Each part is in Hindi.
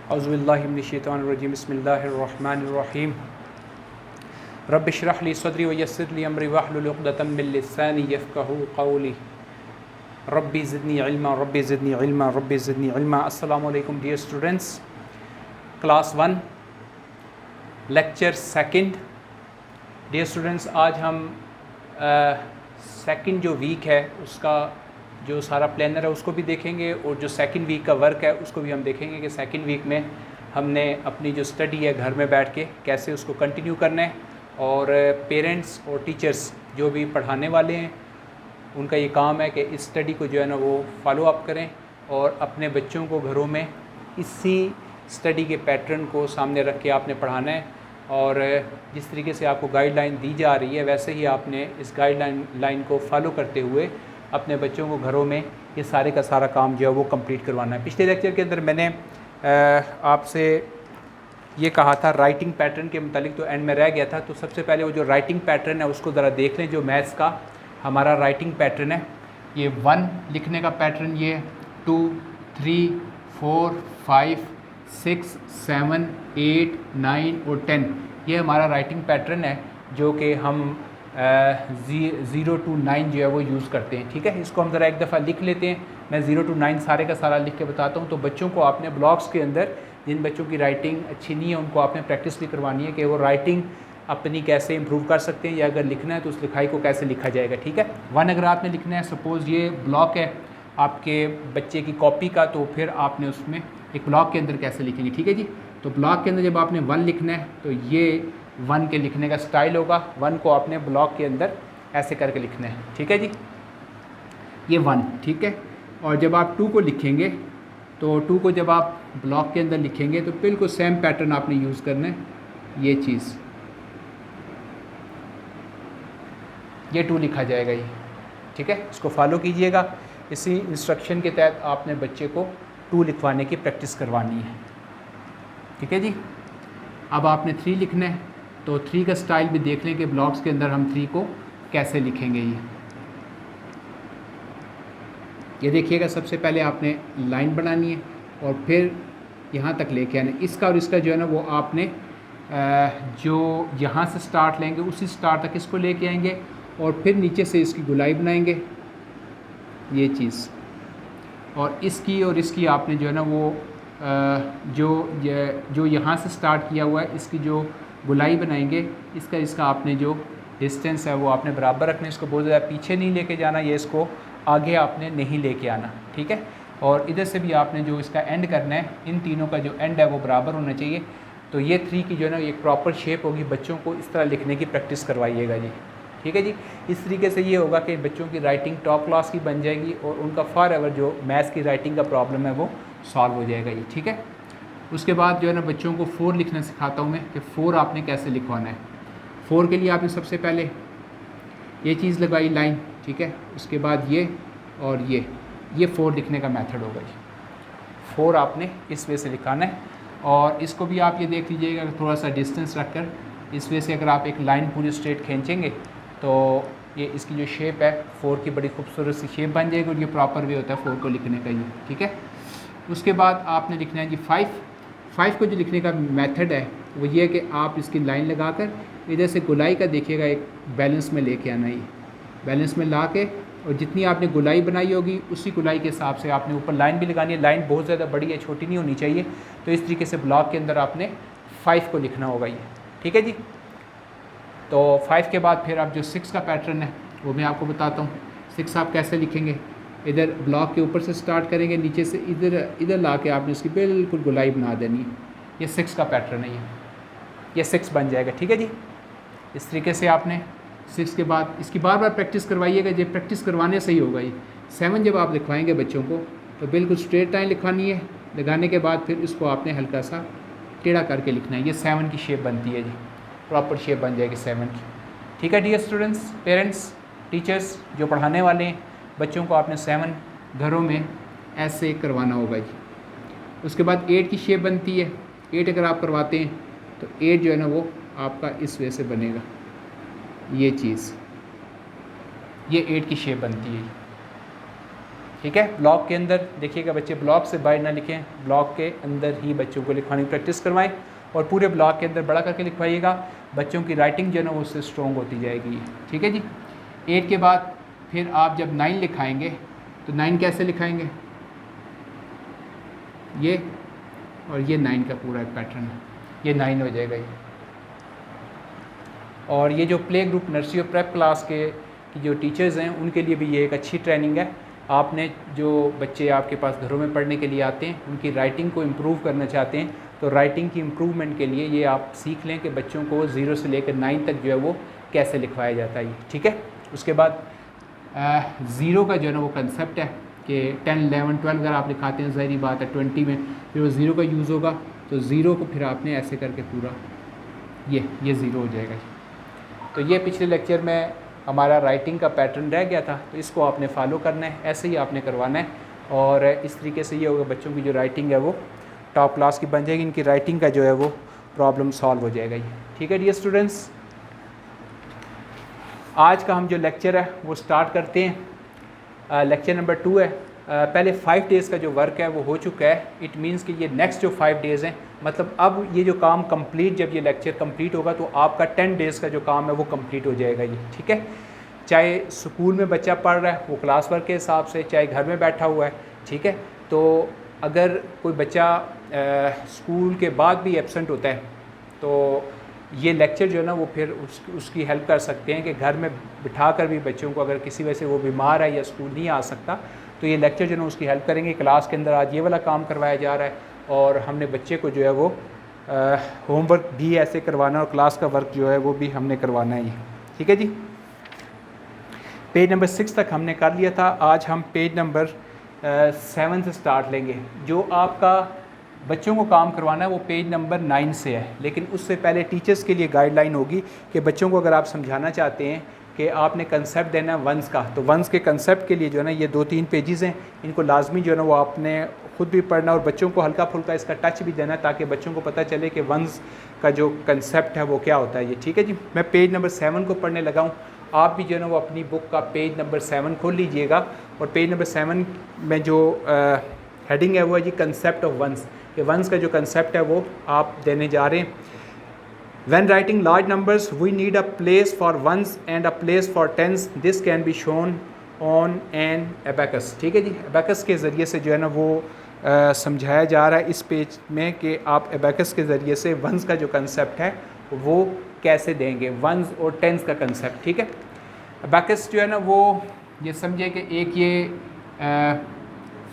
औज़ुबिल्लाहि मिनश्शैतानिर्रजीम बिस्मिल्लाहिर्रहमानिर्रहीम रब्बि इश्रह ली सदरी व यस्सिर ली अमरी वहलुल उक़दतम मिन लिसानी यफ़क़हू क़ौली रब्बी ज़िदनी इल्मा रब्बी ज़िदनी इल्मा रब्बी ज़िदनी इल्मा। अस्सलामु अलैकुम dear students, class 1 lecture second. Dear students, आज हम सेकंड जो वीक है उसका जो सारा प्लानर है उसको भी देखेंगे और जो सेकंड वीक का वर्क है उसको भी हम देखेंगे कि सेकंड वीक में हमने अपनी जो स्टडी है घर में बैठ के कैसे उसको कंटिन्यू करना है। और पेरेंट्स और टीचर्स जो भी पढ़ाने वाले हैं उनका ये काम है कि इस स्टडी को जो है ना वो फॉलो अप करें और अपने बच्चों को घरों में इसी स्टडी के पैटर्न को सामने रख के आपने पढ़ाना है। और जिस तरीके से आपको गाइडलाइन दी जा रही है वैसे ही आपने इस गाइडलाइन को फॉलो करते हुए अपने बच्चों को घरों में ये सारे का सारा काम जो है वो कंप्लीट करवाना है। पिछले लेक्चर के अंदर मैंने आपसे ये कहा था राइटिंग पैटर्न के मुतालिक, तो एंड में रह गया था। तो सबसे पहले वो जो राइटिंग पैटर्न है उसको ज़रा देख लें। जो मैथ्स का हमारा राइटिंग पैटर्न है, ये 1 लिखने का पैटर्न, ये 2, 3, 4, 5, 6, 7, 8, 9 और 10 ये हमारा राइटिंग पैटर्न है जो कि हम 0 to 9 जो है वो यूज़ करते हैं। ठीक है, इसको हम ज़रा एक दफ़ा लिख लेते हैं। मैं 0 to 9 सारे का सारा लिख के बताता हूँ। तो बच्चों को आपने ब्लॉक्स के अंदर, जिन बच्चों की राइटिंग अच्छी नहीं है उनको आपने प्रैक्टिस भी करवानी है कि वो राइटिंग अपनी कैसे इंप्रूव कर सकते हैं, या अगर लिखना है तो उस लिखाई को कैसे लिखा जाएगा। ठीक है, 1 अगर आपने लिखना है, सपोज़ ये ब्लॉक है आपके बच्चे की कॉपी का, तो फिर आपने उसमें एक ब्लॉक के अंदर कैसे लिखेंगे। ठीक है जी, तो ब्लॉक के अंदर जब आपने 1 लिखना है तो ये 1 के लिखने का स्टाइल होगा। 1 को आपने ब्लॉक के अंदर ऐसे करके लिखना है। ठीक है जी, ये 1। ठीक है, और जब आप 2 को लिखेंगे तो 2 को जब आप ब्लॉक के अंदर लिखेंगे तो बिल्कुल सेम पैटर्न आपने यूज़ करना है। ये चीज़, ये 2 लिखा जाएगा ये। ठीक है, इसको फॉलो कीजिएगा। इसी इंस्ट्रक्शन के तहत आपने बच्चे को 2 लिखवाने की प्रैक्टिस करवानी है। ठीक है जी, अब आपने 3 लिखना है तो 3 का स्टाइल भी देख लें कि ब्लॉक्स के अंदर हम 3 को कैसे लिखेंगे। ये देखिएगा, सबसे पहले आपने लाइन बनानी है और फिर यहाँ तक लेके आना। इसका और इसका जो है ना वो आपने जो यहाँ से स्टार्ट लेंगे उसी स्टार्ट तक इसको लेके आएंगे और फिर नीचे से इसकी गुलाई बनाएंगे, ये चीज़। और इसकी और इसकी आपने जो है ना वो जो यहाँ से स्टार्ट किया हुआ है इसकी जो गुलाई बनाएंगे, इसका आपने जो डिस्टेंस है वो आपने बराबर रखना है। इसको बहुत ज़्यादा पीछे नहीं लेके जाना, ये इसको आगे आपने नहीं लेके आना। ठीक है, और इधर से भी आपने जो इसका एंड करना है, इन तीनों का जो एंड है वो बराबर होना चाहिए। तो ये 3 की जो है ना एक प्रॉपर शेप होगी। बच्चों को इस तरह लिखने की प्रैक्टिस करवाइएगा जी। ठीक है जी, इस तरीके से ये होगा कि बच्चों की राइटिंग टॉप क्लास की बन जाएगी और उनका फॉर एवर जो मैथ्स की राइटिंग का प्रॉब्लम है वो सॉल्व हो जाएगा जी। ठीक है, उसके बाद जो है ना बच्चों को 4 लिखना सिखाता हूँ मैं कि 4 आपने कैसे लिखवाना है। 4 के लिए आपने सबसे पहले ये चीज़ लगाई लाइन। ठीक है, उसके बाद ये और ये 4 लिखने का मेथड होगा जी। 4 आपने इस वे से लिखाना है। और इसको भी आप ये देख लीजिएगा थोड़ा सा डिस्टेंस रखकर, इस वे से अगर आप एक लाइन पूरी स्ट्रेट खींचेंगे तो ये इसकी जो शेप है 4 की बड़ी खूबसूरत सी शेप बन जाएगी और ये प्रॉपर वे होता है 4 को लिखने का ये। ठीक है, उसके बाद आपने लिखना है जी 5 को जो लिखने का मेथड है वो ये है कि आप इसकी लाइन लगाकर इधर से गुलाई का देखिएगा एक बैलेंस में लेके आना। ये बैलेंस में ला के और जितनी आपने गुलाई बनाई होगी उसी गुलाई के हिसाब से आपने ऊपर लाइन भी लगानी है। लाइन बहुत ज़्यादा बड़ी है, छोटी नहीं होनी चाहिए। तो इस तरीके से ब्लॉक के अंदर आपने 5 को लिखना होगा ये। ठीक है जी, तो 5 के बाद फिर आप जो 6 का पैटर्न है वो मैं आपको बताता हूँ। 6 आप कैसे लिखेंगे, इधर ब्लॉक के ऊपर से स्टार्ट करेंगे, नीचे से इधर ला के आपने इसकी बिल्कुल गुलाई बना देनी है। ये 6 का पैटर्न है ये 6 बन जाएगा। ठीक है जी, इस तरीके से आपने 6 के बाद इसकी बार बार प्रैक्टिस करवाइएगा। जब प्रैक्टिस करवाने से ही होगा ये। 7 जब आप लिखवाएंगे बच्चों को तो बिल्कुल स्ट्रेट लाइन लिखवानी है। लगाने के बाद फिर इसको आपने हल्का सा टेढ़ा करके लिखना है। ये 7 की शेप बनती है जी, प्रॉपर शेप बन जाएगी 7 की। ठीक है डियर स्टूडेंट्स, पेरेंट्स, टीचर्स जो पढ़ाने वाले हैं बच्चों को आपने 7 घरों में ऐसे करवाना होगा जी। उसके बाद 8 की शेप बनती है। 8 अगर आप करवाते हैं तो 8 जो है ना वो आपका इस वे से बनेगा, ये चीज़, ये 8 की शेप बनती है। ठीक है। ब्लॉक के अंदर देखिएगा बच्चे ब्लॉक से बाहर ना लिखें, ब्लॉक के अंदर ही बच्चों को लिखवाने की प्रैक्टिस करवाएं और पूरे ब्लॉक के अंदर बड़ा करके लिखवाइएगा। बच्चों की राइटिंग जो है ना वो उससे स्ट्रॉन्ग होती जाएगी। ठीक है जी। 8 के बाद फिर आप जब 9 लिखाएंगे तो 9 कैसे लिखाएंगे, ये और ये 9 का पूरा एक पैटर्न है, ये 9 हो जाएगा ये। और ये जो प्ले ग्रुप नर्सरी और प्रेप क्लास के की जो टीचर्स हैं उनके लिए भी ये एक अच्छी ट्रेनिंग है। आपने जो बच्चे आपके पास घरों में पढ़ने के लिए आते हैं उनकी राइटिंग को इम्प्रूव करना चाहते हैं तो राइटिंग की इम्प्रूवमेंट के लिए ये आप सीख लें कि बच्चों को 0 से लेकर 9 तक जो है वो कैसे लिखवाया जाता है। ठीक है। उसके बाद 0 का जो है ना वो कंसेप्ट है कि 10, 11, 12 अगर आप लिखाते हैं ज़ाहिर बात है 20 में फिर वो 0 का यूज़ होगा तो 0 को फिर आपने ऐसे करके पूरा ये 0 हो जाएगा। तो ये पिछले लेक्चर में हमारा राइटिंग का पैटर्न रह गया था तो इसको आपने फॉलो करना है, ऐसे ही आपने करवाना है और इस तरीके से ये होगा बच्चों की जो राइटिंग है वो टॉप क्लास की बन जाएगी, इनकी राइटिंग का जो है वो प्रॉब्लम सॉल्व हो जाएगा ये। ठीक है डियर स्टूडेंट्स, आज का हम जो लेक्चर है वो स्टार्ट करते हैं। लेक्चर नंबर 2 है। पहले 5 डेज़ का जो वर्क है वो हो चुका है। इट मीन्स कि ये नेक्स्ट जो 5 डेज़ हैं, मतलब अब ये जो काम कंप्लीट, जब ये लेक्चर कंप्लीट होगा तो आपका 10 डेज़ का जो काम है वो कंप्लीट हो जाएगा ये। ठीक है। चाहे स्कूल में बच्चा पढ़ रहा है वो क्लास वर्क के हिसाब से, चाहे घर में बैठा हुआ है। ठीक है। तो अगर कोई बच्चा स्कूल के बाद भी एब्सेंट होता है तो ये लेक्चर जो है ना वो फिर उसकी हेल्प कर सकते हैं कि घर में बिठा कर भी बच्चों को, अगर किसी वजह से वो बीमार है या स्कूल नहीं आ सकता तो ये लेक्चर जो है ना उसकी हेल्प करेंगे। क्लास के अंदर आज ये वाला काम करवाया जा रहा है और हमने बच्चे को जो है वो होमवर्क भी ऐसे करवाना और क्लास का वर्क जो है वो भी हमने करवाना है ये। ठीक है जी। पेज नंबर 6 तक हमने कर लिया था। आज हम पेज नंबर 7 से स्टार्ट लेंगे। जो आपका बच्चों को काम करवाना है वो पेज नंबर 9 से है, लेकिन उससे पहले टीचर्स के लिए गाइडलाइन होगी कि बच्चों को अगर आप समझाना चाहते हैं कि आपने कंसेप्ट देना है वंस का, तो वंस के कंसेप्ट के लिए जो है ना ये 2-3 पेजेस हैं, इनको लाजमी जो है ना वो आपने ख़ुद भी पढ़ना और बच्चों को हल्का फुल्का इसका टच भी देना ताकि बच्चों को पता चले कि वंस का जो कंसेप्ट है वो क्या होता है ये। ठीक है जी। मैं पेज नंबर 7 को पढ़ने लगा हूँ। आप भी जो है ना वो अपनी बुक का पेज नंबर 7 खोल लीजिएगा और पेज नंबर 7 में जो हेडिंग है वो है जी कंसेप्ट ऑफ वंस, कि वंस का जो कंसेप्ट है वो आप देने जा रहे हैं। When writing large numbers, we need a place for ones and a place for tens. This can be shown on an abacus. ठीक है जी। abacus के ज़रिए से जो है ना वो समझाया जा रहा है इस पेज में कि आप abacus के ज़रिए से वंस का जो कंसेप्ट है वो कैसे देंगे, वंस और टेंस का कंसेप्ट। ठीक है। abacus जो है ना वो ये समझे कि एक ये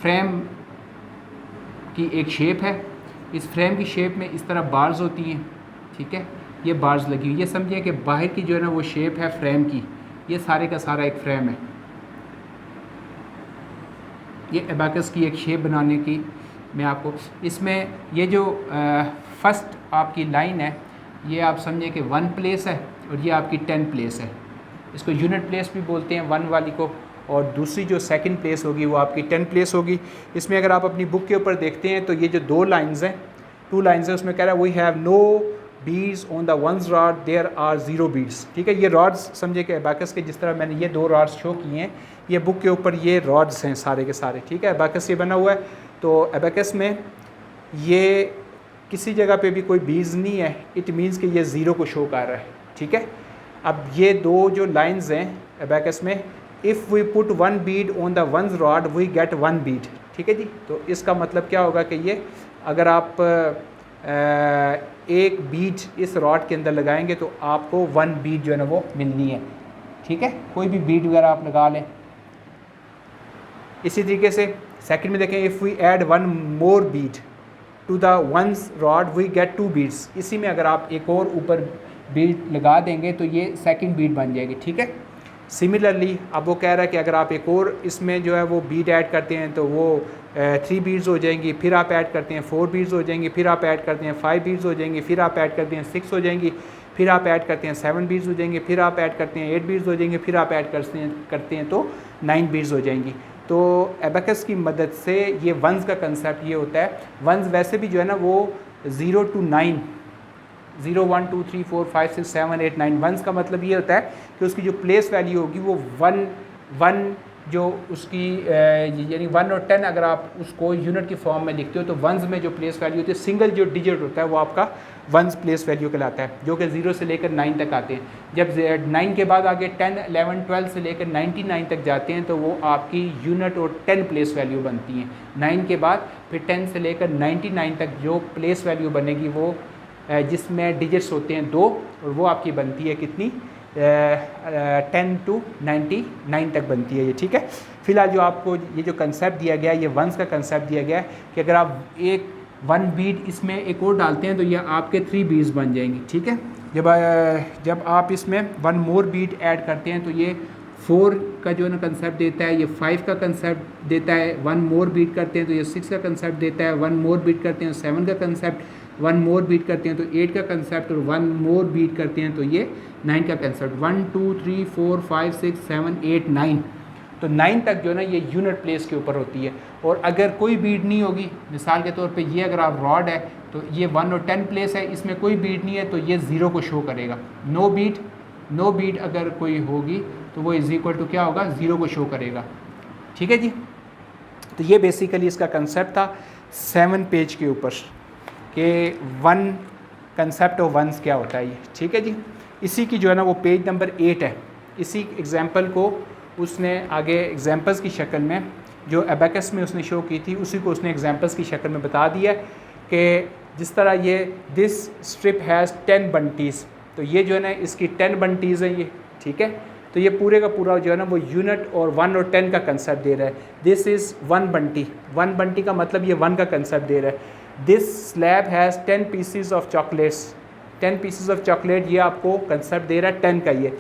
फ्रेम की एक शेप है। इस फ्रेम की शेप में इस तरह बार्स होती हैं। ठीक है। ये बार्स लगी हुई, ये समझिए कि बाहर की जो है ना वो शेप है फ्रेम की, ये सारे का सारा एक फ्रेम है। ये एबाकस की एक शेप बनाने की मैं आपको, इसमें ये जो फर्स्ट आपकी लाइन है ये आप समझिए कि 1 प्लेस है और ये आपकी 10 प्लेस है। इसको यूनिट प्लेस भी बोलते हैं 1 वाली को, और दूसरी जो सेकंड प्लेस होगी वो आपकी 10 प्लेस होगी। इसमें अगर आप अपनी बुक के ऊपर देखते हैं तो ये जो 2 लाइन्स हैं, 2 लाइन्स हैं, उसमें कह रहा है we have no beads on the ones rod, there are 0 beads. ठीक है। ये रॉड्स समझे कि एबाकस के, जिस तरह मैंने ये 2 रॉड्स शो किए हैं, ये बुक के ऊपर ये रॉड्स हैं सारे के सारे। ठीक है। एबाकस ये बना हुआ है। तो एबाकस में ये किसी जगह पे भी कोई बीड्स नहीं है, इट मीन्स कि ये 0 को शो कर रहा है। ठीक है। अब ये 2 जो लाइन्स हैं एबाकस में, if we put 1 bead on the ones rod we get 1 bead. ठीक है जी। तो इसका मतलब क्या होगा कि ये अगर आप एक बीट इस रॉड के अंदर लगाएंगे तो आपको 1 बीट जो है ना वो मिलनी है। ठीक है। कोई भी बीट वगैरह आप लगा लें। इसी तरीके से सेकंड में देखें, if we add 1 more bead to the ones rod we get 2 beads. इसी में अगर आप एक और ऊपर बीट लगा देंगे तो ये सेकंड बीट बन जाएगी। ठीक है। सिमिलरली अब वो कह रहा है कि अगर आप एक और इसमें जो है वो बीट ऐड करते हैं तो वो 3 बीट्स हो जाएंगी, फिर आप ऐड करते हैं 4 बीट्स हो जाएंगी, फिर आप ऐड करते हैं 5 बीट्स हो जाएंगी, फिर आप ऐड करते हैं 6 हो जाएंगी, फिर आप ऐड करते हैं 7 बीट्स हो जाएंगी, फिर आप ऐड करते हैं 8 बीट्स हो जाएंगी, फिर आप ऐड करते हैं तो 9 बीट्स हो जाएंगी। तो एबाकस की मदद से ये वंस का कंसेप्ट ये होता है। वंस वैसे भी जो है ना वो 0 to 9, 0 1 2 3 4 5 6 7 8 9, वंस का मतलब ये होता है कि उसकी जो प्लेस वैल्यू होगी वो 1 1 जो उसकी यानी 1 और 10 अगर आप उसको यूनिट की फॉर्म में लिखते हो तो वंस में जो प्लेस वैल्यू होती है, सिंगल जो डिजिट होता है वो आपका वंस प्लेस वैल्यू कहलाता है, जो कि 0 से लेकर 9 तक आते हैं। जब 9 के बाद आगे 10, 11, 12 से लेकर 99 तक जाते हैं तो वो आपकी यूनिट और 10 प्लेस वैल्यू बनती हैं। 9 के बाद फिर 10 से लेकर 99 तक जो प्लेस वैल्यू बनेगी वो जिसमें डिजिट्स होते हैं 2, और वो आपकी बनती है कितनी 10 to 99 तक बनती है ये, ठीक है। फिलहाल जो आपको ये जो कंसेप्ट दिया गया है, ये वंस का कंसेप्ट दिया गया है कि अगर आप एक 1 बीट इसमें एक और डालते हैं तो ये आपके 3 बीट्स बन जाएंगी, ठीक है। जब आप इसमें 1 मोर बीट ऐड करते हैं तो ये 4 का जो है ना कंसेप्ट देता है, ये 5 का कंसेप्ट देता है। 1 मोर बीट करते हैं तो ये 6 का कंसेप्ट देता है। 1 मोर बीट करते हैं तो 7 का कंसेप्ट, 1 मोर बीट करते हैं तो 8 का कंसेप्ट, और 1 मोर बीट करते हैं तो ये 9 का कंसेप्ट। 1 2 3 4 5 6 7 8 9, तो 9 तक जो है ना ये यूनिट प्लेस के ऊपर होती है। और अगर कोई बीट नहीं होगी, मिसाल के तौर पे ये अगर आप रॉड है तो ये 1 और 10 प्लेस है, इसमें कोई बीट नहीं है तो ये 0 को शो करेगा। नो बीट अगर कोई होगी तो वो इज इक्वल टू क्या होगा, 0 को शो करेगा, ठीक है जी। तो ये बेसिकली इसका कंसेप्ट था 7 पेज के ऊपर कि 1 कंसेप्ट ऑफ वंस क्या होता है ये, ठीक है जी। इसी की जो है ना वो पेज नंबर 8 है। इसी एग्जाम्पल को उसने आगे एग्जाम्पल्स की शक्ल में जो एबेकस में उसने शो की थी उसी को उसने एग्जाम्पल्स की शक्ल में बता दिया कि जिस तरह ये दिस स्ट्रिप हैज़ 10 बंटीज़, तो ये जो है ना इसकी 10 बंटीज़ है ये, ठीक है। तो ये पूरे का पूरा जो है ना वो यूनिट और 1 और 10 का कंसेप्ट दे रहा है। दिस इज़ 1 बंटी, 1 बंटी का मतलब ये 1 का कंसेप्ट दे रहा है। This slab has 10 pieces of chocolates, 10 pieces of chocolate, ये आपको कंसेप्ट दे रहा है 10 का ये।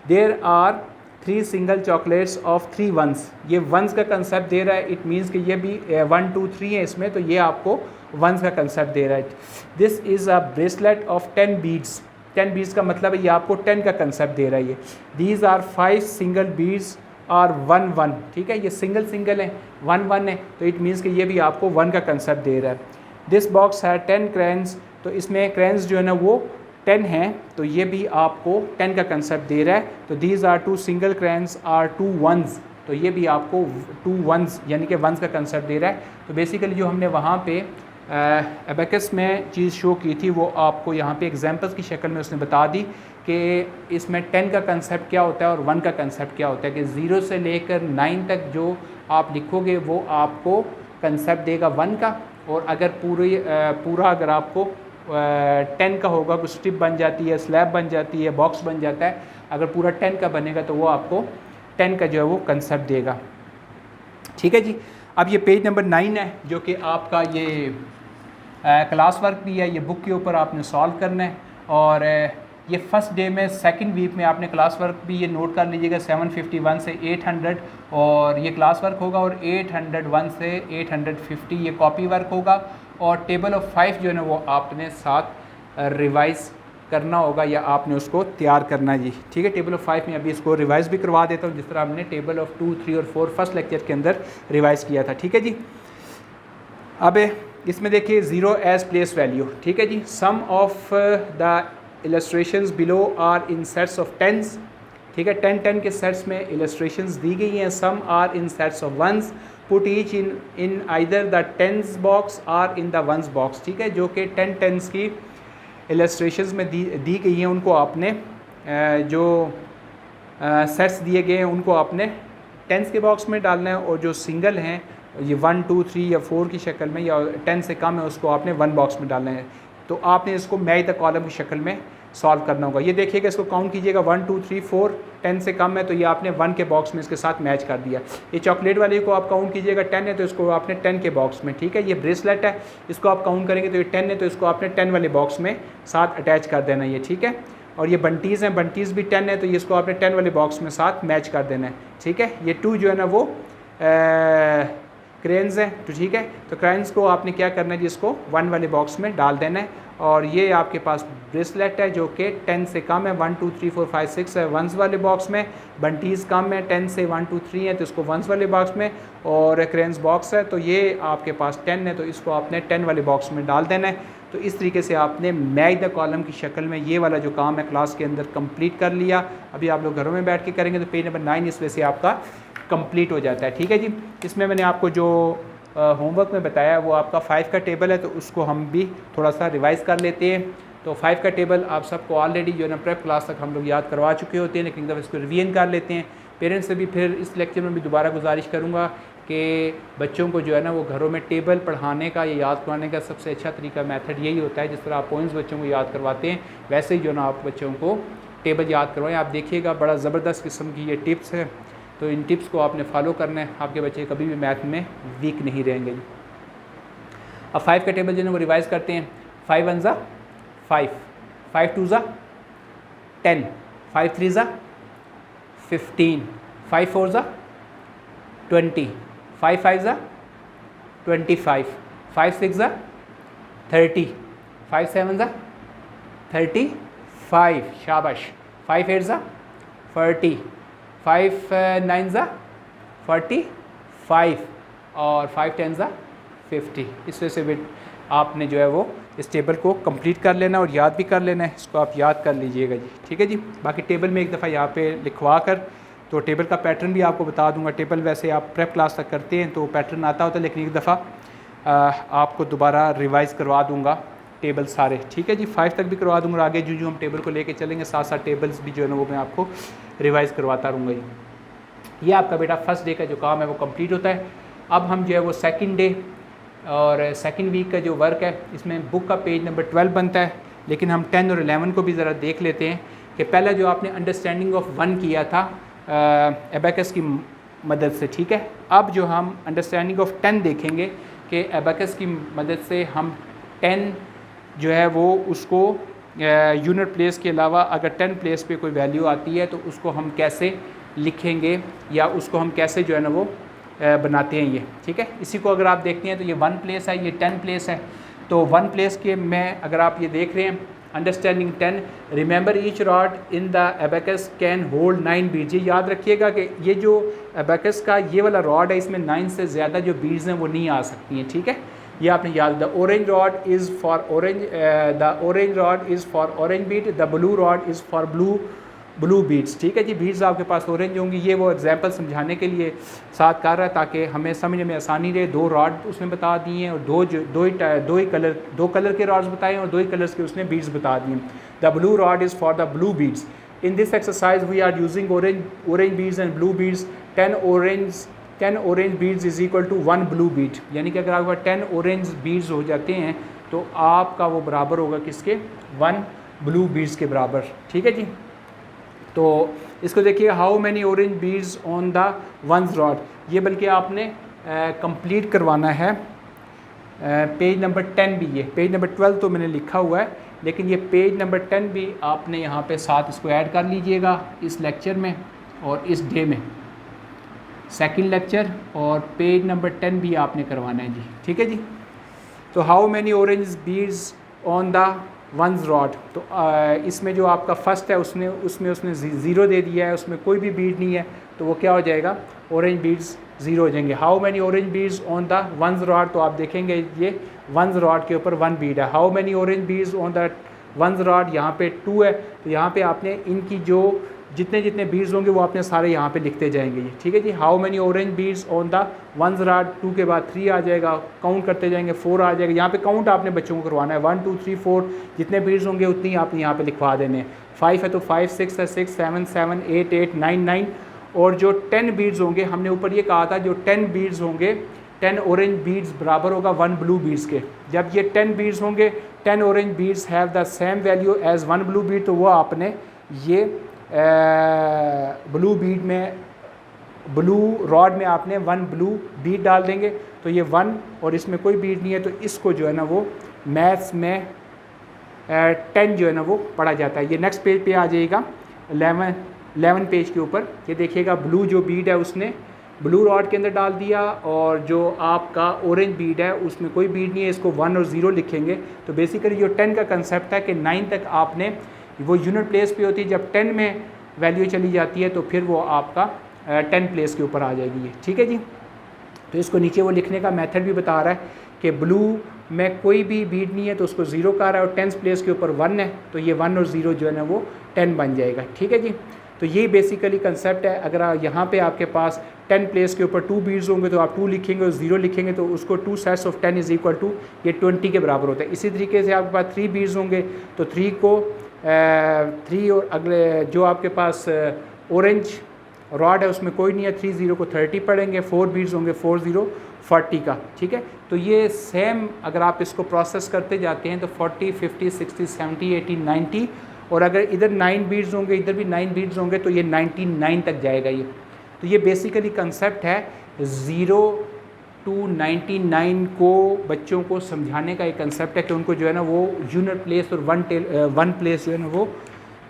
There are 3 single chocolates of 3 ones, ये वंस का कंसेप्ट दे रहा है। इट मीन्स कि ये भी 1 2 3 है इसमें, तो ये आपको वंस का कंसेप्ट दे रहा है। This is a bracelet of 10 beads, 10 beads का मतलब है ये आपको 10 का कंसेप्ट दे रहा है ये। दीज आर 5 सिंगल बीड्स और 1 1, ठीक है, ये सिंगल है, 1 1 है, तो इट मीन्स कि ये भी आपको 1 का कंसेप्ट दे रहा है। दिस बॉक्स है 10 क्रैंस, तो इसमें क्रैंस जो है ना वो 10 हैं, तो ये भी आपको 10 का कंसेप्ट दे रहा है। तो these are 2 single cranes are 2 ones, तो ये भी आपको 2 वंस यानी कि वंस का कंसेप्ट दे रहा है। तो बेसिकली जो हमने वहाँ पे एबेकस में चीज़ शो की थी वो आपको यहाँ पे एग्जांपल्स की शक्ल में उसने बता दी कि इसमें 10 का कंसेप्ट क्या होता है और 1 का कंसेप्ट क्या होता है। कि 0 से लेकर 9 तक जो आप लिखोगे वो आपको कंसेप्ट देगा 1 का, और अगर पूरा अगर आपको 10 का होगा, कुछ स्ट्रिप बन जाती है, स्लैब बन जाती है, बॉक्स बन जाता है, अगर पूरा 10 का बनेगा तो वो आपको 10 का जो है वो कंसेप्ट देगा, ठीक है जी। अब ये पेज नंबर 9 है जो कि आपका ये क्लास वर्क भी है, ये बुक के ऊपर आपने सॉल्व करना है। और ये फर्स्ट डे में सेकंड वीक में आपने क्लास वर्क भी ये नोट कर लीजिएगा 751 से 800, और ये क्लास वर्क होगा, और 801 से 850 ये कॉपी वर्क होगा। और टेबल ऑफ 5 जो है ना वो आपने साथ रिवाइज़ करना होगा या आपने उसको तैयार करना जी, ठीक है। टेबल ऑफ 5 में अभी इसको रिवाइज़ भी करवा देता हूँ जिस तरह हमने टेबल ऑफ 2, 3 और 4 फर्स्ट लेक्चर के अंदर रिवाइज़ किया था, ठीक है जी। अब इसमें देखिए 0 एज प्लेस वैल्यू, ठीक है जी। Some of the illustrations below are in sets of tens, ठीक है। 10 के सेट्स में इलस्ट्रेशंस दी गई हैं। Some are in sets of ones, put each in either the tens box or in the ones box, ठीक है। जो कि 10 टेंस की इलस्ट्रेशंस में दी गई हैं, उनको आपने जो सेट्स दिए गए हैं उनको आपने टेंस के बॉक्स में डालना है, और जो सिंगल हैं ये 1 2 3 या 4 की शक्ल में या 10 से कम है उसको आपने 1 बॉक्स में डालना है। तो आपने इसको मैच द कॉलम की शक्ल में सॉल्व करना होगा। ये देखिएगा, इसको काउंट कीजिएगा 1 2 3 4, 10 से कम है तो ये आपने 1 के बॉक्स में इसके साथ मैच कर दिया। ये चॉकलेट वाले को आप काउंट कीजिएगा 10 है तो इसको आपने 10 के बॉक्स में, ठीक है। ये ब्रेसलेट है, इसको आप काउंट करेंगे तो ये 10 है तो इसको आपने 10 वाले बॉक्स में साथ अटैच कर देना ये, ठीक है। और ये बंटीज़ हैं, बंटीज़ भी 10 है तो ये इसको आपने 10 वाले बॉक्स में साथ मैच कर देना है, ठीक है। ये 2 जो है ना वो क्रेन्स हैं, तो ठीक है। तो क्रेन्स को आपने क्या करना है जी, इसको 1 वाले बॉक्स में डाल देना है। और ये आपके पास ब्रेसलेट है जो कि 10 से कम है, 1 2 3 4 5 6 है 1s वाले बॉक्स में। बंटीज़ कम है, 10 से 1 2 3 है तो इसको 1s वाले बॉक्स में। और क्रेन्स बॉक्स है तो ये आपके पास 10 है तो इसको आपने 10 वाले बॉक्स में डाल देना है। तो इस तरीके से आपने मैच द कॉलम की शक्ल में ये वाला जो काम है क्लास के अंदर कंप्लीट कर लिया। अभी आप लोग घरों में बैठ के करेंगे तो पेज नंबर 9 इस वजह से आपका कंप्लीट हो जाता है। ठीक है जी। इसमें मैंने आपको जो होमवर्क में बताया वो आपका 5 का टेबल है, तो उसको हम भी थोड़ा सा रिवाइज़ कर लेते हैं। तो 5 का टेबल आप सबको ऑलरेडी जो है ना प्रेप क्लास तक हम लोग याद करवा चुके होते हैं, लेकिन एक दफ़ा इसको रिवीजन कर लेते हैं। पेरेंट्स से भी फिर इस लेक्चर में भी दोबारा गुजारिश करूँगा कि बच्चों को जो है ना वो घरों में टेबल पढ़ाने का या याद करवाने का सबसे अच्छा तरीका मेथड यही होता है, जिस तरह आप पोइम्स बच्चों को याद करवाते हैं वैसे ही जो है ना आप बच्चों को टेबल याद करवाएं। आप देखिएगा बड़ा ज़बरदस्त किस्म की ये टिप्स है, तो इन टिप्स को आपने फॉलो करना है, आपके बच्चे कभी भी मैथ में वीक नहीं रहेंगे। अब 5 का टेबल जो है वो रिवाइज़ करते हैं। 5 1 ज़ा 5, 5 2 ज़ा 10, 5 3 ज़ा 15, 5 4 ज़ा 20, 5 5 ज़ा 25, 5 6 ज़ा 30, 5 7 ज़ा 35, शाबाश, 5 8 ज़ा 40, 5 9 ज़ा 45 और 5 10 ज़ा 50। इस वजह से आपने जो है वो इस टेबल को कंप्लीट कर लेना और याद भी कर लेना है। इसको आप याद कर लीजिएगा जी, ठीक है जी। बाकी टेबल में एक दफ़ा यहाँ पे लिखवा कर तो टेबल का पैटर्न भी आपको बता दूंगा। टेबल वैसे आप प्रेप क्लास तक करते हैं तो पैटर्न आता होता है, लेकिन एक दफ़ा आपको दोबारा रिवाइज़ करवा दूंगा टेबल सारे, ठीक है जी। 5 तक भी करवा दूंगा और आगे जो हम टेबल को लेके चलेंगे साथ साथ टेबल्स भी जो है ना वो मैं आपको रिवाइज़ करवाता रहूँगा जी। ये आपका बेटा फर्स्ट डे का जो काम है वो कंप्लीट होता है। अब हम जो है वो सेकंड डे और सेकंड वीक का जो वर्क है इसमें बुक का पेज नंबर 12 बनता है, लेकिन हम 10 और 11 को भी ज़रा देख लेते हैं कि पहला जो आपने अंडरस्टैंडिंग ऑफ 1 किया था एबैकस की मदद से, ठीक है। अब जो हम अंडरस्टैंडिंग ऑफ 10 देखेंगे कि एबैकस की मदद से हम 10 जो है वो उसको यूनिट प्लेस के अलावा अगर 10 प्लेस पे कोई वैल्यू आती है तो उसको हम कैसे लिखेंगे या उसको हम कैसे जो है ना वो बनाते हैं ये, ठीक है। इसी को अगर आप देखते हैं तो ये 1 प्लेस है, ये 10 प्लेस है। तो 1 प्लेस के में अगर आप ये देख रहे हैं understanding 10, remember each rod in the abacus can hold 9 beads. ये याद रखिएगा कि ये जो एबैकस का ये वाला रॉड है इसमें 9 से ज़्यादा जो बीड्स हैं वो नहीं आ सकती हैं, ठीक है। ये आपने याद, the orange rod is for orange, the orange rod is for orange Beed, the blue rod is for blue beads, ठीक है जी। बीड्स आपके पास ऑरेंज होंगी। ये वो एग्जांपल समझाने के लिए साथ कर रहा है ताकि हमें समझने में आसानी रहे। 2 रॉड उसने बता दिए और दो कलर के रॉड्स बताए और 2 ही कलर्स के उसने बीड्स बता दिए। The blue rod is for the blue beads. In this exercise we are using orange beads and blue beads. 10 orange beads is equal to 1 blue bead, यानी कि अगर आपका 10 ऑरेंज बीड्स हो जाते हैं तो आपका वो बराबर होगा किसके, 1 ब्लू बीड्स के बराबर, ठीक है जी। तो इसको देखिए, how many orange beads on the 1 rod, ये बल्कि आपने कंप्लीट करवाना है। पेज नंबर 10 भी, ये पेज नंबर 12 तो मैंने लिखा हुआ है, लेकिन ये पेज नंबर 10 भी आपने यहाँ पे साथ इसको ऐड कर लीजिएगा इस लेक्चर में और इस डे में। सेकंड लेक्चर और पेज नंबर 10 भी आपने करवाना है जी, ठीक है जी। तो how many orange beads on the 1 rod, तो इसमें जो आपका फर्स्ट है उसमें उसने 0 दे दिया है, उसमें कोई भी बीड नहीं है, तो वो क्या हो जाएगा, ऑरेंज बीड्स 0 हो जाएंगे। How many orange beads on the 1 rod, तो आप देखेंगे ये 1 रॉड के ऊपर 1 बीड है। How many orange beads on the 1 rod, यहाँ पे 2 है, तो यहाँ पे आपने इनकी जो जितने बीड्स होंगे वो आपने सारे यहाँ पे लिखते जाएंगे ये, ठीक है जी। How many orange beads on the 1 rod, 2 के बाद 3 आ जाएगा, काउंट करते जाएंगे, 4 आ जाएगा। यहाँ पे काउंट आपने बच्चों को करवाना है, 1 2 3 4 जितने बीड्स होंगे उतनी आपने यहाँ पे लिखवा देने हैं। 5 है तो 5, 6 है 6, 7 7, 8 8, 9 9, और जो 10 बीड्स होंगे हमने ऊपर ये कहा था जो 10 बीड्स होंगे 10 ऑरेंज बीड्स बराबर होगा 1 ब्लू बीड्स के। जब ये 10 बीड्स होंगे 10 orange beads have the same value as 1 blue bead, तो वो आपने ये ब्लू बीड में, ब्लू रॉड में आपने 1 ब्लू बीड डाल देंगे, तो ये 1 और इसमें कोई बीड नहीं है, तो इसको जो है ना वो मैथ्स में 10 जो है ना वो पढ़ा जाता है। ये नेक्स्ट पेज पे आ जाइएगा 11 पेज के ऊपर, ये देखिएगा ब्लू जो बीड है उसने ब्लू रॉड के अंदर डाल दिया और जो आपका ऑरेंज बीड है उसमें कोई बीड नहीं है, इसको 1 और 0 लिखेंगे। तो बेसिकली जो 10 का कंसेप्ट है कि 9 तक आपने वो यूनिट प्लेस पे होती है, जब 10 में वैल्यू चली जाती है तो फिर वो आपका 10 प्लेस के ऊपर आ जाएगी ये, ठीक है जी। तो इसको नीचे वो लिखने का मेथड भी बता रहा है कि ब्लू में कोई भी बीड नहीं है तो उसको 0 कर रहा है और 10 प्लेस के ऊपर 1 है, तो ये 1 और 0 जो है ना वो 10 बन जाएगा, ठीक है जी। तो यही बेसिकली कंसेप्ट है। अगर यहाँ पे आपके पास 10 प्लेस के ऊपर 2 बीड्स होंगे तो आप 2 लिखेंगे और 0 लिखेंगे तो उसको 2 sets of 10 is equal to ये 20 के बराबर होता है। इसी तरीके से आपके पास 3 बीड्स होंगे तो 3 को 3 और अगले जो आपके पास ऑरेंज रॉड है उसमें कोई नहीं है, 3 0 को 30 पढ़ेंगे, 4 बीड्स होंगे 4 0 40 का, ठीक है। तो ये सेम अगर आप इसको प्रोसेस करते जाते हैं तो 40 50 60 70 80 90 और अगर इधर 9 बीड्स होंगे इधर भी 9 बीड्स होंगे तो ये 99 तक जाएगा ये। तो ये बेसिकली कंसेप्ट है 0 to 99 को बच्चों को समझाने का एक कंसेप्ट है कि उनको जो है ना वो यूनिट प्लेस और वन प्लेस जो है ना वो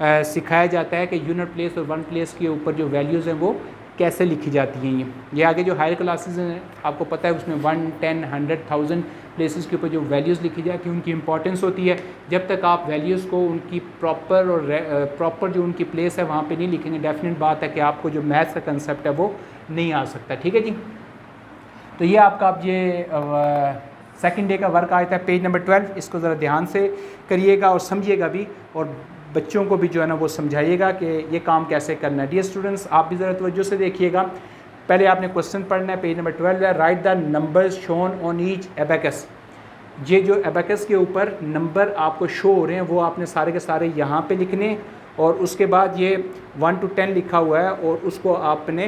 सिखाया जाता है कि यूनिट प्लेस और वन प्लेस के ऊपर जो वैल्यूज़ हैं वो कैसे लिखी जाती हैं। ये आगे जो हायर क्लासेस हैं आपको पता है उसमें 1 10 100 1000 प्लेसेस के ऊपर जो वैल्यूज़ लिखी जाती हैं उनकी इंपॉर्टेंस होती है। जब तक आप वैल्यूज़ को उनकी प्रॉपर जो उनकी प्लेस है वहाँ पे नहीं लिखेंगे, डेफिनेट बात है कि आपको जो मैथ्स का कंसेप्ट है वो नहीं आ सकता, ठीक है जी। तो ये आपका अब ये सेकंड डे का वर्क आया था पेज नंबर 12, इसको ज़रा ध्यान से करिएगा और समझिएगा भी और बच्चों को भी जो है ना वो समझाइएगा कि ये काम कैसे करना है। डियर स्टूडेंट्स आप भी ज़रा तवज्जो से देखिएगा। पहले आपने क्वेश्चन पढ़ना है, पेज नंबर 12 है, right the numbers shown on each abacus. ये जो एबेकस के ऊपर नंबर आपको शो हो रहे हैं वो आपने सारे के सारे यहाँ पे लिखने और उसके बाद ये 1 to 10 लिखा हुआ है और उसको आपने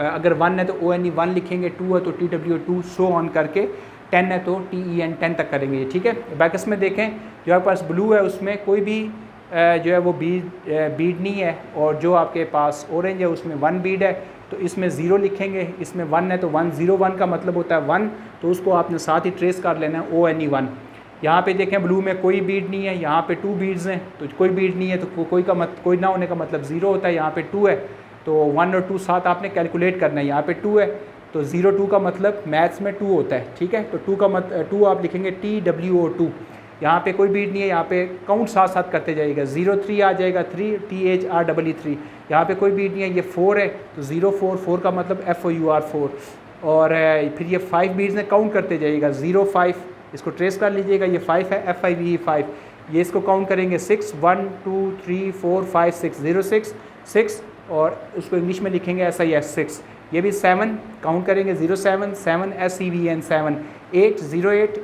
अगर 1 है तो ONE 1 लिखेंगे, 2 है तो TW 2 सो ऑन करके, 10 है तो TEN 10 तक करेंगे, ठीक है। एबेकस में देखें जो आपके पास ब्लू है उसमें कोई भी जो है वो बीड नहीं है और जो आपके पास ऑरेंज है उसमें 1 बीड है तो इसमें 0 लिखेंगे, इसमें 1 है तो 1 0 1 का मतलब होता है 1, तो उसको आपने साथ ही ट्रेस कर लेना है ONE 1। यहाँ पे देखें ब्लू में कोई बीड नहीं है, यहाँ पे 2 बीड्स हैं तो कोई बीड नहीं है तो कोई ना होने का मतलब 0 होता है। यहाँ पे 2 है तो 1 और 2 साथ आपने कैलकुलेट करना है। यहाँ पे 2 है तो 0 2 का मतलब मैथ्स में 2 होता है, ठीक है। तो 2 का 2 आप लिखेंगे TWO2। यहाँ पे कोई बीड नहीं है, यहाँ पे काउंट साथ साथ करते जाइएगा, 0 3 आ जाएगा 3 THREE। यहाँ पे कोई बीड नहीं है, ये 4 है तो 0 4 4 का मतलब FOUR 4 और फिर ये 5 बीड्स ने काउंट करते जाइएगा, 0 5 इसको ट्रेस कर लीजिएगा, ये 5 है FIVE 5, ये इसको काउंट करेंगे 6 1 2 3 4 5 6 0 6 6 और उसको इंग्लिश में लिखेंगे SIS 6। ये भी 7 काउंट करेंगे 0 7 7 SEVEN 7 8 0 8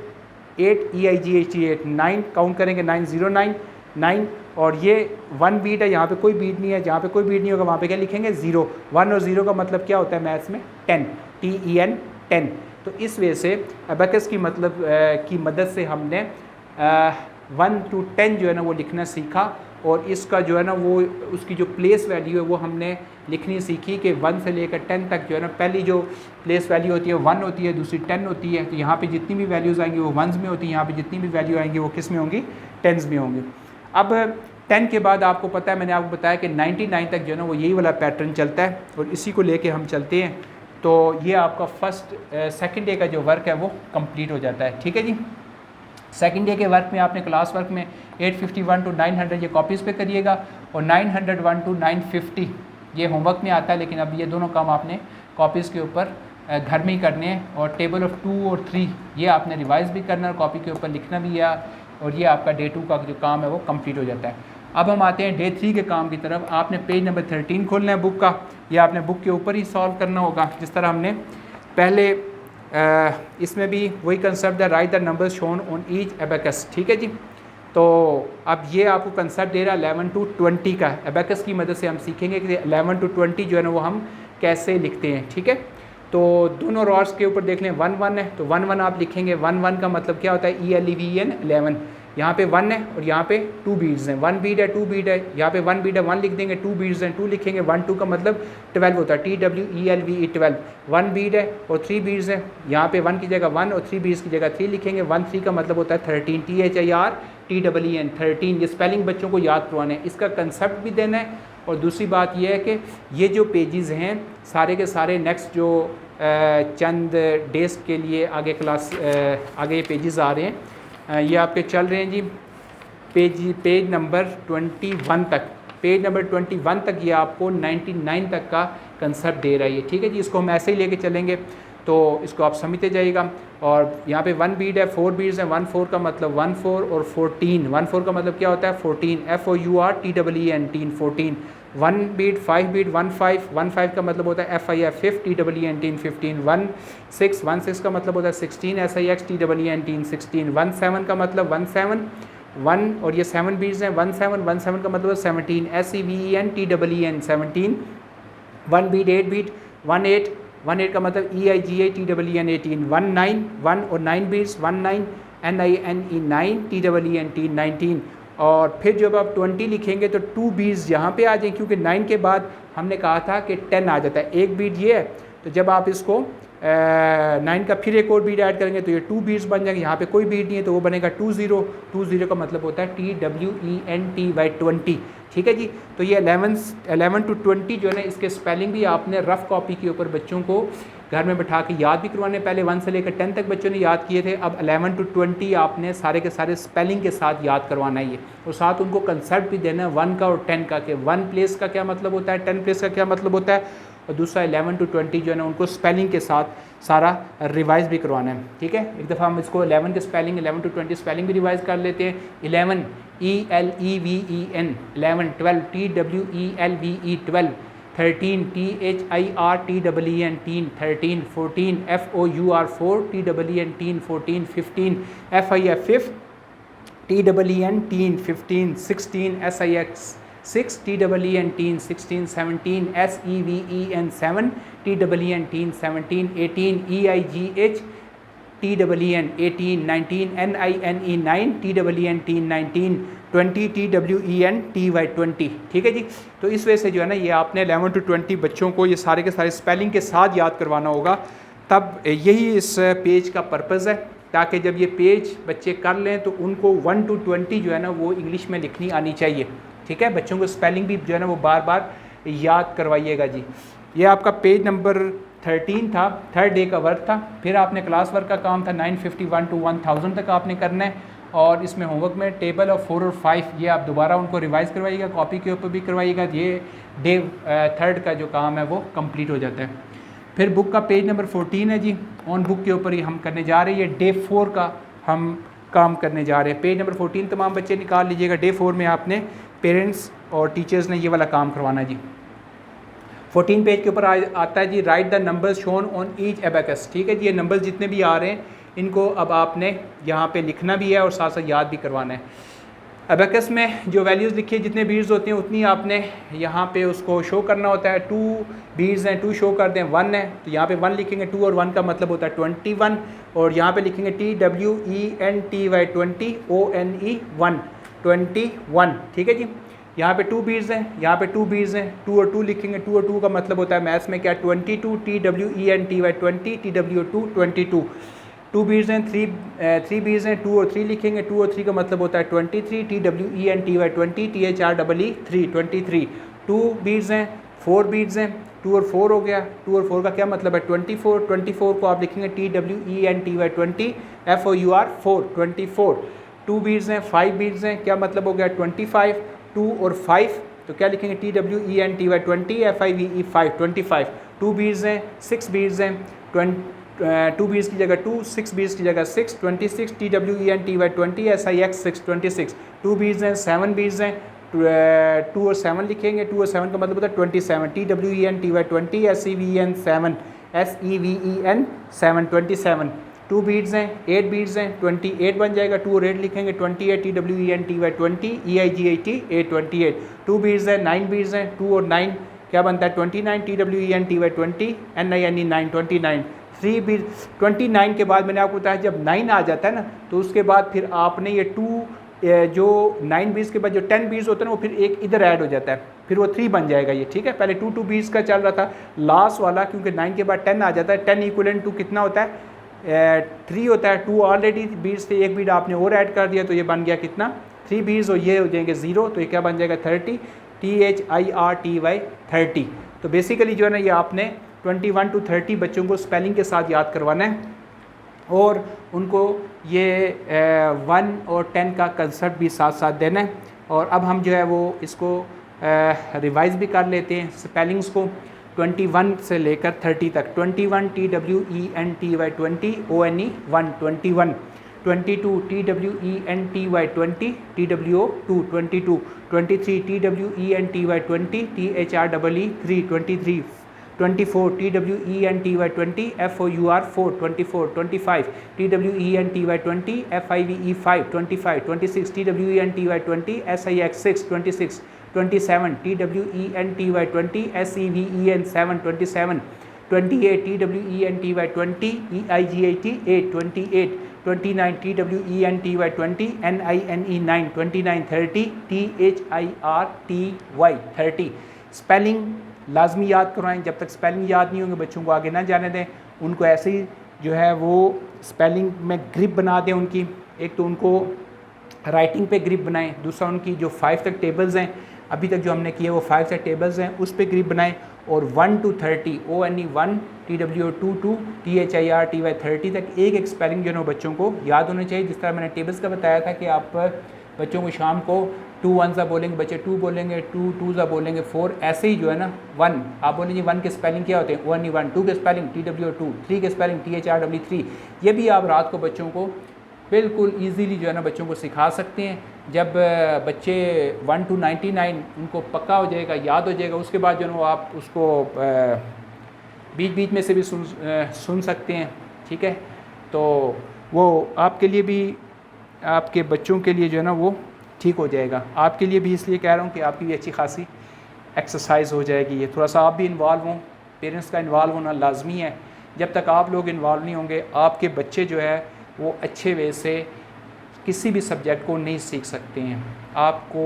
8 EIGHT 8 9 काउंट करेंगे 9 0 9 9 और ये 1 बीट है, यहाँ पे कोई बीट नहीं है, जहाँ पे कोई बीट नहीं होगा वहाँ पे क्या लिखेंगे 0। 1 और 0 का मतलब क्या होता है मैथ्स में 10 TEN 10। तो इस वजह से एबेकस की मतलब की मदद से हमने 1 to 10 जो है ना वो लिखना सीखा और इसका जो है ना वो उसकी जो प्लेस वैल्यू है वो हमने लिखनी सीखी कि 1 से लेकर 10 तक जो है ना पहली जो प्लेस वैल्यू होती है 1 होती है, दूसरी 10 होती है। तो यहाँ पे जितनी भी वैल्यूज़ आएंगी वो 1s में होती है, यहाँ पे जितनी भी वैल्यू आएंगी वो किस में होंगी 10s में होंगी। अब 10 के बाद आपको पता है मैंने आपको बताया कि 99 तक जो है ना वो यही वाला पैटर्न चलता है और इसी को लेके हम चलते हैं। तो ये आपका सेकंड डे का जो वर्क है वो कंप्लीट हो जाता है, ठीक है जी। सेकंड डे के वर्क में आपने क्लास वर्क में 851 to 900 ये कॉपीज़ पे करिएगा और 901 to 950 ये होमवर्क में आता है, लेकिन अब ये दोनों काम आपने कॉपीज़ के ऊपर घर में ही करने हैं और टेबल ऑफ 2 और 3 ये आपने रिवाइज़ भी करना है और कॉपी के ऊपर लिखना भी है और ये आपका डे 2 का जो काम है वो कंप्लीट हो जाता है। अब हम आते हैं डे 3 के काम की तरफ। आपने पेज नंबर 13 खोलना है बुक का, या आपने बुक के ऊपर ही सॉल्व करना होगा जिस तरह हमने पहले इसमें भी वही कंसेप्ट है, right the numbers shown on each abacus, ठीक है जी। तो अब ये आपको कंसेप्ट दे रहा है 11 to 20 का। एबेकस की मदद से हम सीखेंगे कि 11 to 20 जो है ना वो हम कैसे लिखते हैं, ठीक है। तो दोनों रॉड्स के ऊपर देख लें 1 1 है तो 1 1 आप लिखेंगे, 1 1 का मतलब क्या होता है ELEVEN 11। यहाँ पे 1 है और यहाँ पे 2 बीड्स हैं, 1 बीड है 2 बीड है, यहाँ पे 1 बीड है 1 लिख देंगे, 2 बीड्स हैं 2 लिखेंगे, 1 2 का मतलब 12 होता है TWELVE 12। 1 बीड है और 3 बीड्स हैं, यहाँ पे 1 की जगह 1 और 3 बीड्स की जगह 3 लिखेंगे, 1 3 का मतलब होता है 13 THIRTEEN 13। ये स्पेलिंग बच्चों को याद करवाना है, इसका कंसेप्ट भी देना है। और दूसरी बात यह है कि ये जो पेजेस हैं सारे के सारे नेक्स्ट जो चंद डेज के लिए आगे क्लास आगे ये पेजेस आ रहे हैं, ये आपके चल रहे हैं जी पेज नंबर 21 तक। पेज नंबर 21 तक ये आपको 99 तक का कंसेप्ट दे रहा है, ठीक है जी। इसको हम ऐसे ही लेके चलेंगे तो इसको आप समझते जाइएगा। और यहाँ पे 1 बीड है, 4 बीड्स हैं, 1 4 का मतलब 1 4 और 14। 1 4 का मतलब क्या होता है 14, FOURTEEN 14। 1 बीट, 5 बीट, 15 का मतलब होता है FIF 5, TEEN 15, 16 का मतलब होता है 16, SIX TEEN 16, 17 का मतलब 17, 1 और ये 7 बीट्स हैं, 17 का मतलब 17, SEVEN TEEN 17, 1 बीट 8 बीट, 18 का मतलब EIGA TEEN 18, 19 1 और 9 बीट्स, 19 NINE 9 TEEN 19। और फिर जब आप 20 लिखेंगे तो 2 बीट्स यहाँ पे आ जाएं, क्योंकि 9 के बाद हमने कहा था कि 10 आ जाता है, एक बीट ये है। तो जब आप इसको 9 का फिर एक और बीट ऐड करेंगे तो ये 2 बीट्स बन जाएंगे। यहाँ पे कोई बीट नहीं है तो वो बनेगा 20 का मतलब होता है TWENT/20। ठीक है जी। तो ये 11 to 20 जो है ना, इसके स्पेलिंग भी आपने रफ़ कॉपी के ऊपर बच्चों को घर में बैठा के याद भी करवाने। पहले 1 से लेकर 10 तक बच्चों ने याद किए थे, अब 11 to 20 आपने सारे के सारे स्पेलिंग के साथ याद करवाना है ये, और साथ उनको कंसेप्ट भी देना है 1 का और 10 का, कि 1 प्लेस का क्या मतलब होता है, 10 प्लेस का क्या मतलब होता है, और दूसरा 11 to 20 जो है ना उनको स्पेलिंग के साथ सारा रिवाइज़ भी करवाना है। ठीक है, एक दफ़ा हम इसको 11 के स्पेलिंग, 11 to 20 स्पेलिंग भी रिवाइज़ कर लेते हैं। 11 ELEVEN, 11, 12 TWELVE 12, 13 THIRTEEN teen, 13, 14 FOUR 4 TEEN 14, 15 FIF TEEN teen 15, 16 SIX 6 TEEN teen 16, 17 SEVEN 7 TEEN teen 17, 18 EIGH TEEN 18, 19 NINE 9 TEEN teen 19, 20 TWENTY 20। ठीक है जी। तो इस वजह से जो है ना ये आपने 11 to 20 बच्चों को ये सारे के सारे स्पेलिंग के साथ याद करवाना होगा। तब यही इस पेज का पर्पज़ है, ताकि जब ये पेज बच्चे कर लें तो उनको 1 to 20 जो है ना वो इंग्लिश में लिखनी आनी चाहिए। ठीक है, बच्चों को स्पेलिंग भी जो है ना वो बार बार याद करवाइएगा जी। ये आपका पेज नंबर 13 था, थर्ड डे का वर्क था। फिर आपने क्लास वर्क का काम था 951 to 1000 तक आपने करना है, और इसमें होमवर्क में टेबल ऑफ 4 और 5 ये आप दोबारा उनको रिवाइज़ करवाइएगा, कॉपी के ऊपर भी करवाइएगा। ये डे थर्ड का जो काम है वो कंप्लीट हो जाता है। फिर बुक का पेज नंबर 14 है जी, ऑन बुक के ऊपर ही हम करने जा रहे हैं, ये डे 4 का हम काम करने जा रहे हैं। पेज नंबर 14 तमाम बच्चे निकाल लीजिएगा। डे 4 में आपने पेरेंट्स और टीचर्स ने ये वाला काम करवाना है जी। 14 पेज के ऊपर आता है जी, right the numbers shown on each abacus. ठीक है जी, ये नंबर्स जितने भी आ रहे हैं इनको अब आपने यहाँ पे लिखना भी है और साथ साथ याद भी करवाना है। एबेकस में जो वैल्यूज़ लिखी है, जितने बीड्स होते हैं उतनी आपने यहाँ पे उसको शो करना होता है। 2 बीड्स हैं, 2 शो कर दें, 1 है तो यहाँ पे 1 लिखेंगे, 2 और 1 का मतलब होता है 21, और यहाँ पे लिखेंगे TWENTY 20 ONE 1 21। ठीक है जी। यहाँ पे 2 बीड्स हैं, यहाँ पे 2 बीड्स हैं, 2 और 2 लिखेंगे, 2 और 2 का मतलब होता है मैथ्स में क्या, 22 TWENTY 20 TW2 22। 2 बीड्स हैं, 3 बीड्स हैं, 2 और 3 लिखेंगे, 2 और 3 का मतलब होता है 23 TWENTY 20 THREE 3 23। 2 बीड्स हैं, 4 बीड्स हैं, 2 और 4 हो गया, 2 और 4 का क्या मतलब है 24। 24 को आप लिखेंगे TWENTY 20 FOUR 4 24। 2 बीड्स हैं, 5 बीड्स हैं, क्या मतलब हो गया 25। 2 और 5 तो क्या लिखेंगे TWENTY 20 FIVE 5 25। 2 बीड्स हैं, 6 बीड्स हैं, 2 बीड्स की जगह 2, 6 बीड्स की जगह 6 26 TWENTY 20 SIX 6 26। 2 बीड्स हैं, 7 बीड्स हैं, 2 और 7 लिखेंगे, 2 और 7 का मतलब होता है 27 TWENTY 20 SEVEN 7 27। 2 बीड्स हैं, 8 बीड्स हैं, 28 बन जाएगा, 2 और 8 लिखेंगे 28 TWENTY 20 EIGHT 28। 2 बीड्स हैं, 9 बीड्स हैं, 2 और 9 क्या बनता है 29 TWENTY 20 NINE 9 29। 3 बीड 29 के बाद मैंने आपको बताया जब 9 आ जाता है ना तो उसके बाद फिर आपने ये 2 जो 9 बीड्स के बाद जो 10 बीड्स होता है ना वो फिर एक इधर ऐड हो जाता है, फिर वो 3 बन जाएगा ये। ठीक है, पहले 2 बीड्स का चल रहा था, लास्ट वाला क्योंकि 9 के बाद 10 आ जाता है, 10 इक्वलेंट टू कितना होता है 3 होता है। 2 ऑलरेडी बीड्स थे, एक बीड आपने और ऐड कर दिया तो ये बन गया कितना 3 बीड्स, और ये हो जाएंगे 0 तो ये क्या बन जाएगा 30 THIRTY 30। तो बेसिकली जो है ना ये आपने 21 to 30 बच्चों को स्पेलिंग के साथ याद करवाना है, और उनको ये 1 और 10 का कंसेप्ट भी साथ साथ देना है। और अब हम जो है वो इसको रिवाइज़ भी कर लेते हैं स्पेलिंग्स को 21 से लेकर 30 तक। 21 TWENTY 20 ONE 1 21। 22 TWENTY 20 TWO2 22 23 TWENTY 20 THREE 3 23 24 TWENTY 20 FOUR 4 24 25 TWENTY 20 FIVE 5 25 26 TWENTY 20 SIX 6 26 27 TWENTY 20 SEVEN 7 27 28 TWENTY 20 EIGAT 8 28 29 TWENTY 20 NINE 9 29 30 THIRTY 30। Spelling लाजमी याद करवाएं, जब तक स्पेलिंग याद नहीं होंगे बच्चों को आगे ना जाने दें, उनको ऐसे ही जो है वो स्पेलिंग में ग्रिप बना दें उनकी। एक तो उनको राइटिंग पे ग्रिप बनाएं, दूसरा उनकी जो 5 तक टेबल्स हैं अभी तक जो हमने किए वो 5 तक टेबल्स हैं उस पे ग्रिप बनाएं, और 1 to 30 ONE 1 TWO2 2 THIRTY 30 तक एक एक स्पेलिंग जो है बच्चों को याद होना चाहिए। जिस तरह मैंने टेबल्स का बताया था कि आप बच्चों को शाम को 2 1s बोलेंगे, बच्चे 2 बोलेंगे, 2 2s बोलेंगे, 4, ऐसे ही जो है ना 1 आप बोलेंगे 1 के स्पेलिंग क्या होते हैं ONE 1, 2 के स्पेलिंग TWO2, 3 के स्पेलिंग THREE। ये भी आप रात को बच्चों को बिल्कुल ईजीली जो है ना बच्चों को सिखा सकते हैं। जब बच्चे 1 to 99 उनको पक्का हो जाएगा, याद हो जाएगा, उसके बाद जो है वो आप उसको बीच बीच में से भी सुन सकते हैं, ठीक है। तो वो आपके लिए भी, आपके बच्चों के लिए जो है ना वो ठीक हो जाएगा। आपके लिए भी इसलिए कह रहा हूँ कि आपकी भी अच्छी खासी एक्सरसाइज हो जाएगी। ये थोड़ा सा आप भी इन्वॉल्व हों, पेरेंट्स का इन्वॉल्व होना लाजमी है। जब तक आप लोग इन्वॉल्व नहीं होंगे आपके बच्चे जो है वो अच्छे वे से किसी भी सब्जेक्ट को नहीं सीख सकते हैं। आपको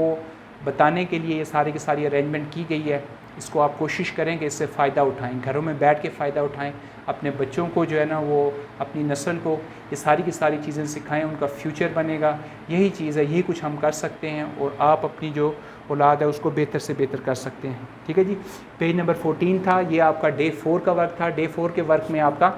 बताने के लिए ये सारी की सारी अरेंजमेंट की गई है, इसको आप कोशिश करें कि इससे फ़ायदा उठाएं, घरों में बैठ के फ़ायदा उठाएं, अपने बच्चों को जो है ना वो अपनी नस्ल को ये सारी की सारी चीज़ें सिखाएं, उनका फ्यूचर बनेगा। यही चीज़ है, यही कुछ हम कर सकते हैं और आप अपनी जो औलाद है उसको बेहतर से बेहतर कर सकते हैं, ठीक है जी। पेज नंबर 14 था, ये आपका डे 4 का वर्क था। डे 4 के वर्क में आपका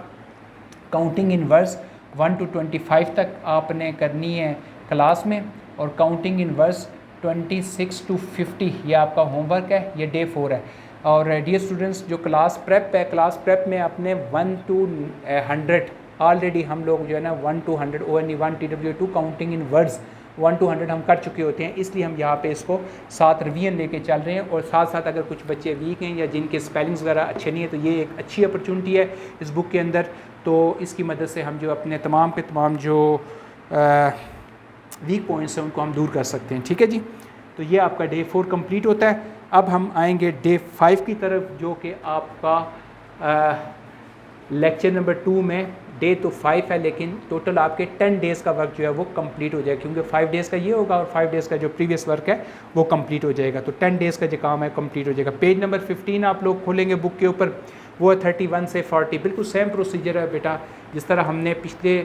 काउंटिंग इन वर्स 1 to 25 तक आपने करनी है क्लास में, और काउंटिंग इन वर्स 26 to 50 ये आपका होमवर्क है, ये डे 4 है। और डियर स्टूडेंट्स जो क्लास प्रेप है, क्लास प्रेप में अपने 1 to 100 ऑलरेडी हम लोग जो है ना 1 to 100 ONE 1 TWO2 counting in words 1 to 100 हम कर चुके होते हैं, इसलिए हम यहाँ पे इसको साथ रिवीजन लेके चल रहे हैं। और साथ साथ अगर कुछ बच्चे वीक हैं या जिनके स्पेलिंग्स वगैरह अच्छे नहीं है तो ये एक अच्छी अपॉर्चुनिटी है इस बुक के अंदर, तो इसकी मदद से हम जो अपने तमाम के तमाम जो वीक पॉइंट्स हैं उनको हम दूर कर सकते हैं, ठीक है जी। तो ये आपका डे 4 कंप्लीट होता है। अब हम आएंगे डे 5 की तरफ, जो कि आपका लेक्चर नंबर 2 में डे तो 5 है लेकिन टोटल आपके 10 डेज़ का वर्क जो है वो कंप्लीट हो जाएगा, क्योंकि 5 डेज़ का ये होगा और 5 डेज़ का जो प्रीवियस वर्क है वो कंप्लीट हो जाएगा। तो 10 डेज़ का जो काम है कंप्लीट हो जाएगा। पेज नंबर 15 आप लोग खोलेंगे बुक के ऊपर, वो है 31 से 40, बिल्कुल सेम प्रोसीजर है बेटा जिस तरह हमने पिछले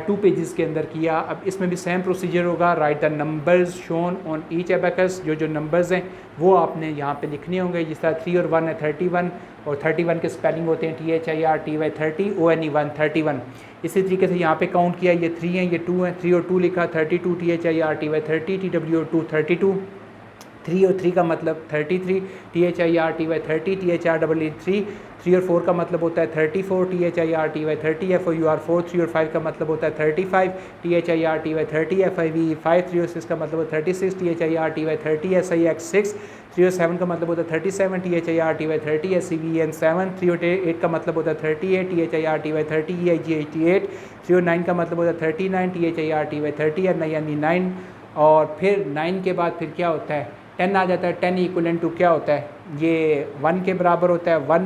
2 पेजेस के अंदर किया। अब इसमें भी सेम प्रोसीजर होगा। Right the numbers shown on each abacus, जो नंबर्स हैं वो आपने यहाँ पे लिखने होंगे। जिस तरह 3 और 1 है 31, और 31 के स्पेलिंग होते हैं THIRTY 30 ONE 1 31। इसी तरीके से यहाँ पे काउंट किया, ये 3 हैं, ये 2 हैं, 3 और 2 लिखा 32 THIRTY 30 TWO2 32, 3 और 3 का मतलब 33 THIRTY 30 THREE 3 और 4 का मतलब होता है 34 THIRTY 30 FOUR 4 3 और 5 का मतलब होता है 35 THIRTY 30 FIVE 5 3 और 6 का मतलब होता है 36 THIRTY 30 SIX 6 3 और 7 का मतलब होता है 37 THIRTY 30 SEVEN 7 3 और 8 का मतलब होता है 38 THIRTY 30 EIGAT 8 3 और 9 का मतलब होता है 39 THIRTY 30 NINE 9। और फिर 9 के बाद फिर क्या होता है 10 आ जाता है। 10 इक्वलेंट टू क्या होता है, ये 1 के बराबर होता है। 1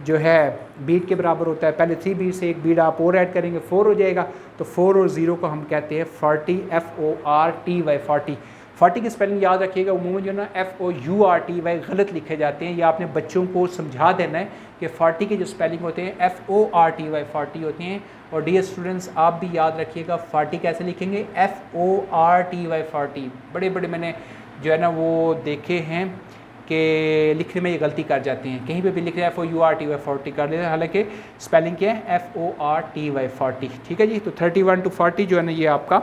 जो है बीट के बराबर होता है। पहले 3 बीट से एक बीट आप और ऐड करेंगे 4 हो जाएगा। तो 4 और 0 को हम कहते हैं 40 FORTY 40। 40 की स्पेलिंग याद रखिएगा, उमूमन जो ना FOURTY गलत लिखे जाते हैं। या आपने बच्चों को समझा देना है कि 40 के जो स्पेलिंग होते हैं FORTY 40 होते हैं। और डियर स्टूडेंट्स आप भी याद रखिएगा 40 कैसे लिखेंगे FORTY 40। बड़े बड़े मैंने जो है ना वो देखे हैं कि लिखने में ये गलती कर जाते हैं, कहीं पे भी लिख रहे हैं FOURTY 40 कर लेते हैं, हालांकि स्पेलिंग क्या है FORTY 40। ठीक है जी। तो 31 to 40 जो है ना ये आपका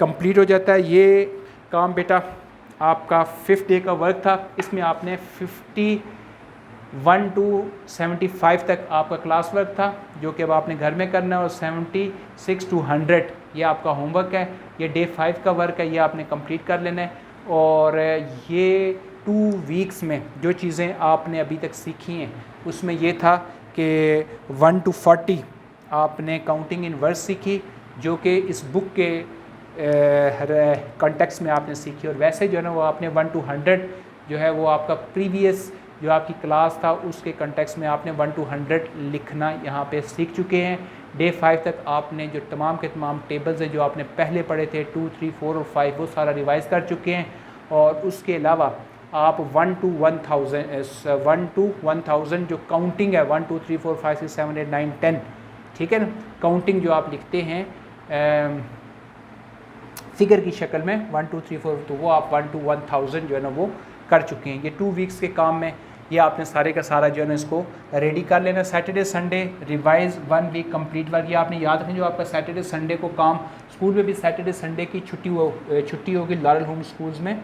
कंप्लीट हो जाता है। ये काम बेटा आपका 5th डे का वर्क था। इसमें आपने 50 1 to 75 तक आपका क्लास वर्क था जो कि अब आपने घर में करना है, और 76 to 100 ये आपका होमवर्क है, ये डे 5 का वर्क है, ये आपने कंप्लीट कर लेना है। और ये 2 वीक्स में जो चीज़ें आपने अभी तक सीखी हैं उसमें ये था कि 1 to 40 आपने काउंटिंग इन वर्ड्स सीखी जो कि इस बुक के कॉन्टेक्स्ट में आपने सीखी, और वैसे जो है ना वो आपने 1 to 100 जो है वो आपका प्रीवियस जो आपकी क्लास था उसके कॉन्टेक्स्ट में आपने 1 to 100 लिखना यहाँ पे सीख चुके हैं। डे 5 तक आपने जो तमाम के तमाम टेबल्स हैं जो आपने पहले पढ़े थे 2, 3, 4 और 5 वो सारा रिवाइज़ कर चुके हैं। और उसके अलावा आप 1 to 1000 जो काउंटिंग है 1, 2, 3, 4, 5, 6, 7, 8, 9, 10 ठीक है ना, काउंटिंग जो आप लिखते हैं फिगर की शक्ल में 1, 2, 3, 4 तो वो आप 1 to 1000 जो है ना वो कर चुके हैं। ये 2 वीक्स के काम में ये आपने सारे का सारा जो है ना इसको रेडी कर लेना। Saturday Sunday revise 1 week complete work, ये आपने याद रखें जो आपका सैटरडे संडे को काम, स्कूल में भी सैटरडे संडे की छुट्टी होगी लारल होम स्कूल्स में,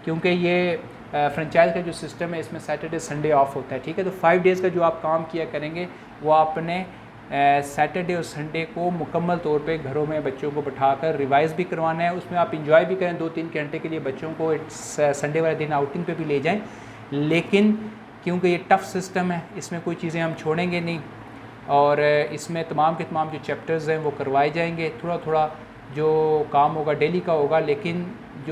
क्योंकि ये फ्रेंचाइज का जो सिस्टम है इसमें सैटरडे संडे ऑफ होता है। ठीक है, तो 5 डेज़ का जो आप काम किया करेंगे वो आपने सैटरडे और संडे को मुकम्मल तौर पे घरों में बच्चों को बिठाकर रिवाइज़ भी करवाना है। उसमें आप इंजॉय भी करें, 2-3 घंटे के लिए बच्चों को संडे वाले दिन आउटिंग पे भी ले जाएं, लेकिन क्योंकि ये टफ़ सिस्टम है इसमें कोई चीज़ें हम छोड़ेंगे नहीं, और इसमें तमाम के तमाम जो चैप्टर्स हैं वो करवाए जाएंगे। थोड़ा थोड़ा जो काम होगा डेली का होगा, लेकिन